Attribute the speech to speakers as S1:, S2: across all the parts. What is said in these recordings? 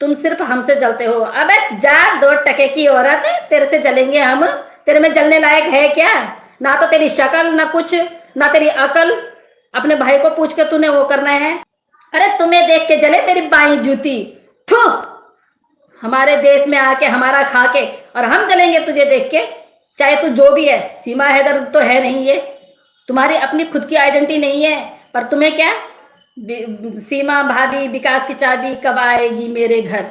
S1: तुम सिर्फ हमसे जलते हो। अबे जा, 2 टके की औरत, तेरे से जलेंगे हम? तेरे में जलने लायक है क्या? ना तो तेरी शक्ल, ना कुछ, ना तेरी अकल। अपने भाई को पूछ के तूने वो करना है। अरे तुम्हें देख के जले तेरी बाई जूती। थू, हमारे देश में आके हमारा खा के और हम जलेंगे तुझे देख के? चाहे तू जो भी है, सीमा हैदर तो है नहीं ये, तुम्हारी अपनी खुद की आइडेंटिटी नहीं है। पर तुम्हें क्या, सीमा भाभी विकास की चाबी कब आएगी मेरे घर?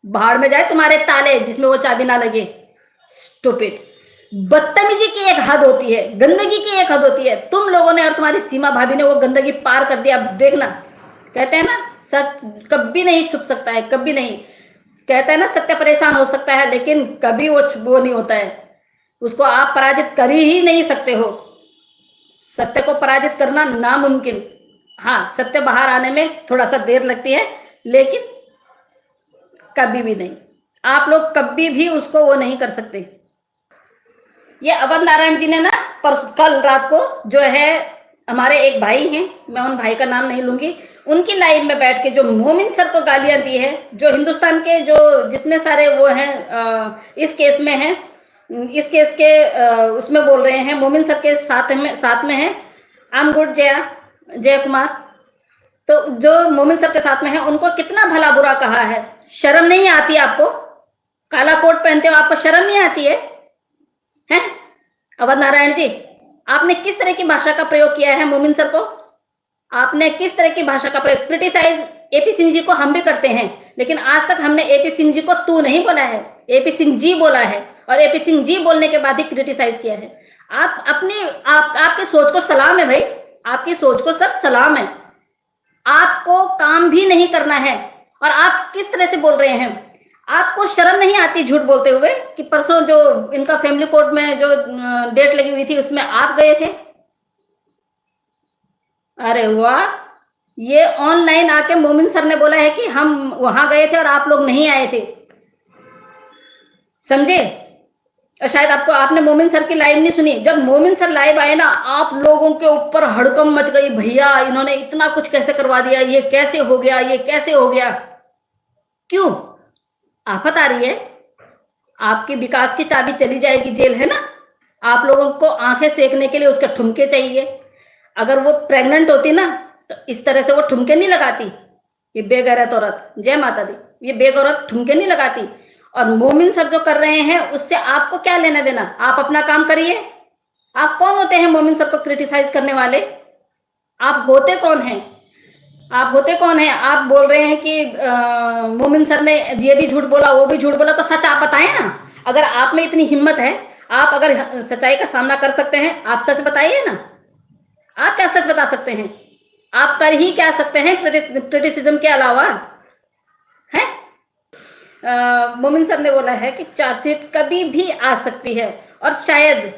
S1: भाड़ में जाए तुम्हारे ताले जिसमें वो चाबी ना लगे। स्टूपिड। बदतमीजी की एक हद होती है, गंदगी की एक हद होती है। तुम लोगों ने और तुम्हारी सीमा भाभी ने वो गंदगी पार कर दिया। अब देखना, कहते हैं ना सच कभी नहीं छुप सकता है, कभी नहीं। कहते हैं ना सत्य परेशान हो सकता है, लेकिन कभी वो नहीं होता है। उसको आप पराजित कर ही नहीं सकते हो। सत्य को पराजित करना नामुमकिन। हाँ, सत्य बाहर आने में थोड़ा सा देर लगती है, लेकिन कभी भी नहीं, आप लोग कभी भी उसको वो नहीं कर सकते। ये अवध नारायण जी ने ना कल रात को जो है, हमारे एक भाई हैं, मैं उन भाई का नाम नहीं लूंगी, उनकी लाइव में बैठ के जो मोमिन सर को गालियां दी है, जो हिंदुस्तान के जो जितने सारे वो हैं इस केस में हैं, इस केस के उसमें बोल रहे हैं, मोमिन सर के साथ में है आम गुड जय कुमार। तो जो मोमिन सर के साथ में है उनको कितना भला बुरा कहा है। शर्म नहीं आती आपको? काला कोट पहनते हो, आपको शर्म नहीं आती है? हैं अवध नारायण जी, आपने किस तरह की भाषा का प्रयोग किया है मोमिन सर को? आपने किस तरह की भाषा का प्रयोग? क्रिटिसाइज एपी सिंह जी को हम भी करते हैं, लेकिन आज तक हमने एपी सिंह जी को तू नहीं बोला है, एपी सिंह जी बोला है, और एपी सिंह जी बोलने के बाद ही क्रिटिसाइज किया है। आप अपनी आपकी सोच को सलाम है भाई, आपकी सोच को सर सलाम है। आपको काम भी नहीं करना है और आप किस तरह से बोल रहे हैं? आपको शर्म नहीं आती झूठ बोलते हुए कि परसों जो इनका फैमिली कोर्ट में जो डेट लगी हुई थी उसमें आप गए थे? अरे वाह, ये ऑनलाइन आके मोमिन सर ने बोला है कि हम वहां गए थे और आप लोग नहीं आए थे, समझे? और शायद आपने मोमिन सर की लाइव नहीं सुनी। जब मोमिन सर लाइव आए ना, आप लोगों के ऊपर हड़कंप मच गई, भैया इन्होंने इतना कुछ कैसे करवा दिया, ये कैसे हो गया, ये कैसे हो गया? क्यों आफत आ रही है? आपकी विकास की चाबी चली जाएगी, जेल है ना। आप लोगों को आंखें सेकने के लिए उसके ठुमके चाहिए। अगर वो प्रेग्नेंट होती ना तो इस तरह से वो ठुमके नहीं लगाती। ये बेगैरत औरत, जय माता दी, ये बेगैरत ठुमके नहीं लगाती। और मोमिन सर जो कर रहे हैं उससे आपको क्या लेना देना? आप अपना काम करिए। आप कौन होते हैं मोमिन सर को क्रिटिसाइज करने वाले? आप होते कौन हैं? आप होते कौन हैं? आप बोल रहे हैं कि मोमिन सर ने ये भी झूठ बोला, वो भी झूठ बोला, तो सच आप बताएं ना। अगर आप में इतनी हिम्मत है, आप अगर सच्चाई का सामना कर सकते हैं, आप सच बताइए ना। आप क्या सच बता सकते हैं? आप कर ही क्या सकते हैं क्रिटिसिज्म के अलावा? है मोमिन सर ने बोला है कि चार्जशीट कभी भी आ सकती है, और शायद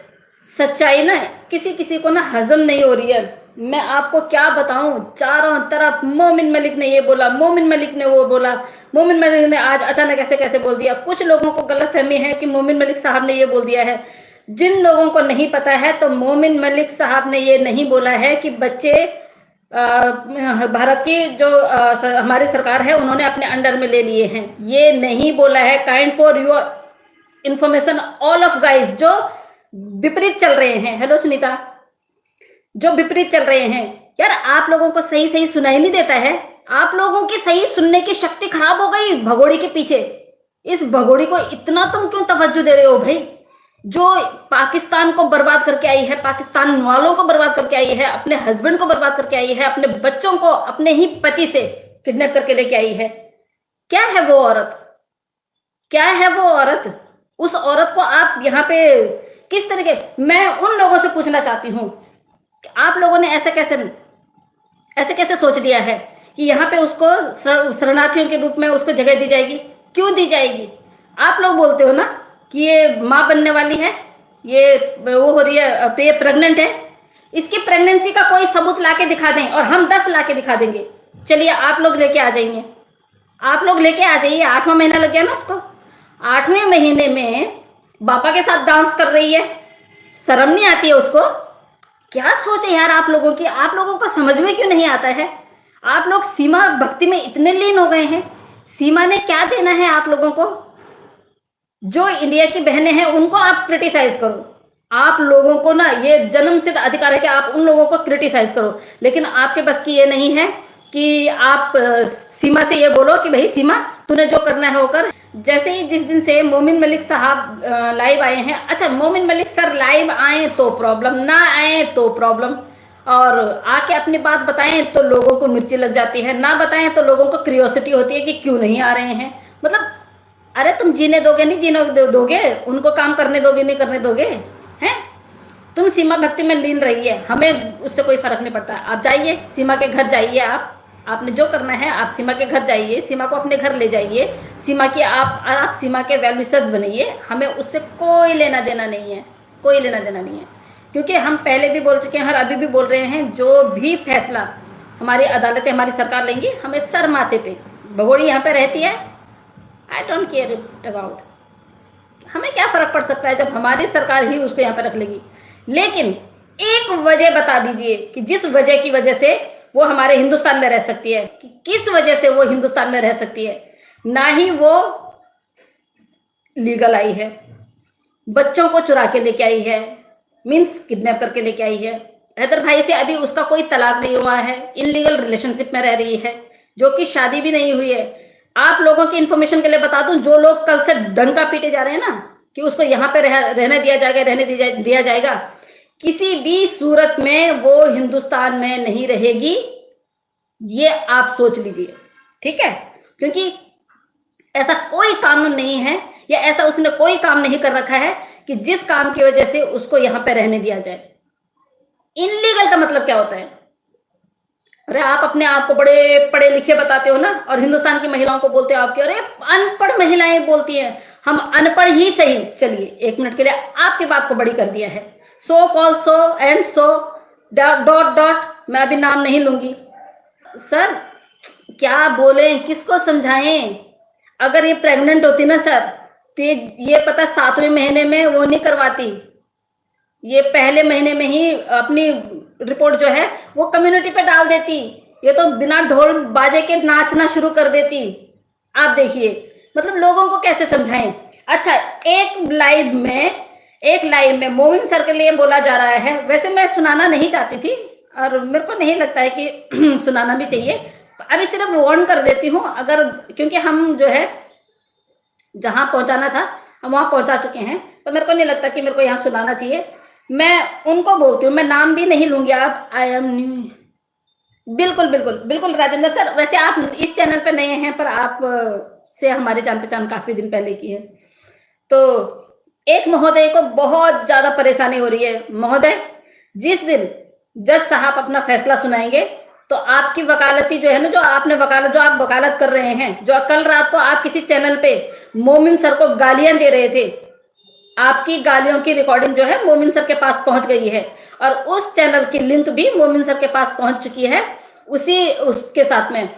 S1: सच्चाई ना किसी किसी को ना हजम नहीं हो रही है। मैं आपको क्या बताऊं, चारों तरफ मोमिन मलिक ने ये बोला, मोमिन मलिक ने वो बोला, मोमिन मलिक ने आज अचानक ऐसे कैसे बोल दिया। कुछ लोगों को गलतफहमी है कि मोमिन मलिक साहब ने ये बोल दिया है। जिन लोगों को नहीं पता है, तो मोमिन मलिक साहब ने ये नहीं बोला है कि बच्चे भारत की जो हमारी सरकार है उन्होंने अपने अंडर में ले लिए हैं, ये नहीं बोला है। Kind for your information all of guys जो विपरीत चल रहे हैं, हेलो सुनीता, जो विपरीत चल रहे हैं, यार आप लोगों को सही सही सुनाई नहीं देता है। आप लोगों की सही सुनने की शक्ति खराब हो गई भगोड़ी के पीछे। इस भगोड़ी को इतना तुम क्यों तवज्जो दे रहे हो भाई, जो पाकिस्तान को बर्बाद करके आई है, पाकिस्तान वालों को बर्बाद करके आई है, अपने हस्बैंड को बर्बाद करके आई है, अपने बच्चों को अपने ही पति से किडनैप करके लेके आई है। क्या है वो औरत? क्या है वो औरत? उस औरत को आप यहाँ पे किस तरह के, मैं उन लोगों से पूछना चाहती हूँ कि आप लोगों ने ऐसे कैसे सोच लिया है कि यहाँ पे उसको शरणार्थियों के रूप में उसको जगह दी जाएगी? क्यों दी जाएगी? आप लोग बोलते हो ना कि ये माँ बनने वाली है, ये वो हो रही है, तो ये प्रेग्नेंट है। इसकी प्रेगनेंसी का कोई सबूत लाके दिखा दें और हम 10 लाके दिखा देंगे। चलिए आप लोग लेके आ जाइए, आप लोग लेके आ जाइए। 8वां महीना लग गया ना उसको, 8वें महीने में पापा के साथ डांस कर रही है, शर्म नहीं आती है उसको? क्या सोच है यार आप लोगों की? आप लोगों को समझ में क्यों नहीं आता है? आप लोग सीमा भक्ति में इतने लीन हो गए हैं, सीमा ने क्या देना है आप लोगों को? जो इंडिया की बहनें हैं उनको आप क्रिटिसाइज करो। आप लोगों को ना ये जन्म सिद्ध अधिकार है कि आप उन लोगों को क्रिटिसाइज करो, लेकिन आपके बस की ये नहीं है कि आप सीमा से ये बोलो कि भाई सीमा तूने जो करना है वो कर। जैसे ही जिस दिन से मोमिन मलिक साहब लाइव आए हैं, अच्छा मोमिन मलिक सर लाइव आए तो प्रॉब्लम, ना आए तो प्रॉब्लम, और आके अपनी बात बताएं तो लोगों को मिर्ची लग जाती है, ना बताएं तो लोगों को क्यूरियोसिटी होती है कि क्यों नहीं आ रहे हैं। मतलब अरे तुम जीने दोगे नहीं जीने दोगे, उनको काम करने दोगे नहीं करने दोगे हैं? तुम सीमा भक्ति में लीन रहिए, हमें उससे कोई फर्क नहीं पड़ता। आप जाइए सीमा के घर जाइए, आपने जो करना है आप सीमा के घर जाइए, सीमा को अपने घर ले जाइए, सीमा की आप सीमा के वेलविशर्स बनिए, हमें उससे कोई लेना देना नहीं है, कोई लेना देना नहीं है। क्योंकि हम पहले भी बोल चुके हैं और अभी भी बोल रहे हैं, जो भी फैसला हमारी अदालतें हमारी सरकार लेंगी, हमें सर माथे पे, भगोड़ी यहाँ पे रहती है, I don't care it about, हमें क्या फर्क पड़ सकता है जब हमारी सरकार ही उसको यहाँ पे रख लेगी। लेकिन एक वजह बता दीजिए कि जिस वजह की वजह से वो हमारे हिंदुस्तान में रह सकती है, कि किस वजह से वो हिंदुस्तान में रह सकती है। ना ही वो लीगल आई है, बच्चों को चुरा के लेके आई है, मीन्स किडनैप करके लेके आई है। हैदर भाई से अभी उसका कोई तलाक नहीं हुआ है, इनलीगल रिलेशनशिप में रह रही है, जो कि शादी भी नहीं हुई है। आप लोगों की इंफॉर्मेशन के लिए बता दूं, जो लोग कल से डंका पीटे जा रहे हैं ना कि उसको यहाँ पे रहने दिया जाएगा, रहने दिया जाएगा, किसी भी सूरत में वो हिंदुस्तान में नहीं रहेगी, ये आप सोच लीजिए, ठीक है? क्योंकि ऐसा कोई कानून नहीं है या ऐसा उसने कोई काम नहीं कर रखा है कि जिस काम की वजह से उसको यहाँ पे रहने दिया जाए। इनलीगल का मतलब क्या होता है? अरे आप अपने आप को बड़े पढ़े लिखे बताते हो ना, और हिंदुस्तान की महिलाओं को बोलते हो आपके, अरे अनपढ़ महिलाएं बोलती हैं। हम अनपढ़ ही सही, चलिए एक मिनट के लिए आपकी बात को बड़ी कर दिया है, so call so and so dot dot, मैं अभी नाम नहीं लूंगी। सर क्या बोले, किसको समझाएं? अगर ये प्रेग्नेंट होती ना सर, तो ये पता 7वें महीने में वो नहीं करवाती, ये पहले महीने में ही अपनी रिपोर्ट जो है वो कम्युनिटी पे डाल देती, ये तो बिना ढोल बाजे के नाचना शुरू कर देती। आप देखिए, मतलब लोगों को कैसे समझाएं। अच्छा, एक लाइव में मोमिन सर के लिए बोला जा रहा है, वैसे मैं सुनाना नहीं चाहती थी और मेरे को नहीं लगता है कि सुनाना भी चाहिए, अभी सिर्फ वार्न कर देती हूँ। अगर क्योंकि हम जो है जहां पहुंचाना था हम वहां पहुंचा चुके हैं, तो मेरे को नहीं लगता कि मेरे को यहाँ सुनाना चाहिए। मैं उनको बोलती हूँ, मैं नाम भी नहीं लूंगी। आप आई एम न्यू, बिल्कुल बिल्कुल बिल्कुल राजेंद्र सर, वैसे आप इस चैनल पे नए हैं पर आप से हमारी जान पहचान काफी दिन पहले की है। तो एक महोदय को बहुत ज्यादा परेशानी हो रही है। महोदय, जिस दिन जज साहब अपना फैसला सुनाएंगे तो आपकी वकालती जो है ना, जो आप वकालत कर रहे हैं, जो कल रात को आप किसी चैनल पे मोमिन सर को गालियां दे रहे थे, आपकी गालियों की रिकॉर्डिंग जो है मोमिन सर के पास पहुंच गई है, और उस चैनल की लिंक भी मोमिन सर के पास पहुंच चुकी है। उसके साथ में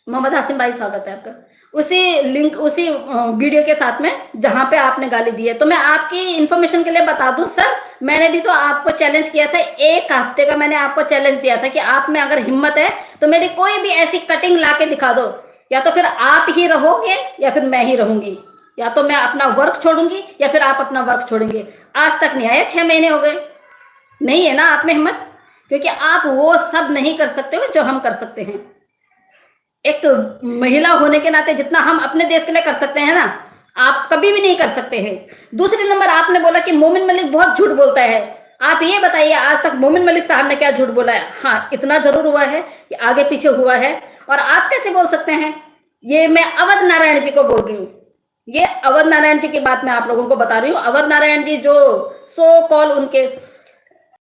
S1: मोहम्मद हासिम भाई, स्वागत है आपका। उसी वीडियो के साथ में जहां पे आपने गाली दी है। तो मैं आपकी इंफॉर्मेशन के लिए बता दूं सर, मैंने भी तो आपको चैलेंज किया था, एक हफ्ते का मैंने आपको चैलेंज दिया था कि आप में अगर हिम्मत है तो मेरी कोई भी ऐसी कटिंग ला के दिखा दो, या तो फिर आप ही रहोगे या फिर मैं ही रहूंगी, या तो मैं अपना वर्क छोड़ूंगी या फिर आप अपना वर्क छोड़ेंगे। आज तक नहीं आया, 6 महीने हो गए, नहीं है ना आप में हिम्मत, क्योंकि आप वो सब नहीं कर सकते हो जो हम कर सकते हैं। एक तो महिला होने के नाते जितना हम अपने देश के लिए कर सकते हैं ना, आप कभी भी नहीं कर सकते हैं। दूसरी नंबर, आपने बोला कि मोमिन मलिक बहुत झूठ बोलता है। आप ये बताइए, आज तक मोमिन मलिक साहब ने क्या झूठ बोला है? हाँ, इतना जरूर हुआ है कि आगे पीछे हुआ है। और आप कैसे बोल सकते हैं? ये मैं अवध नारायण जी को बोल रही हूँ, ये अवध नारायण जी की बात मैं आप लोगों को बता रही हूँ। अवध नारायण जी जो सो कॉल उनके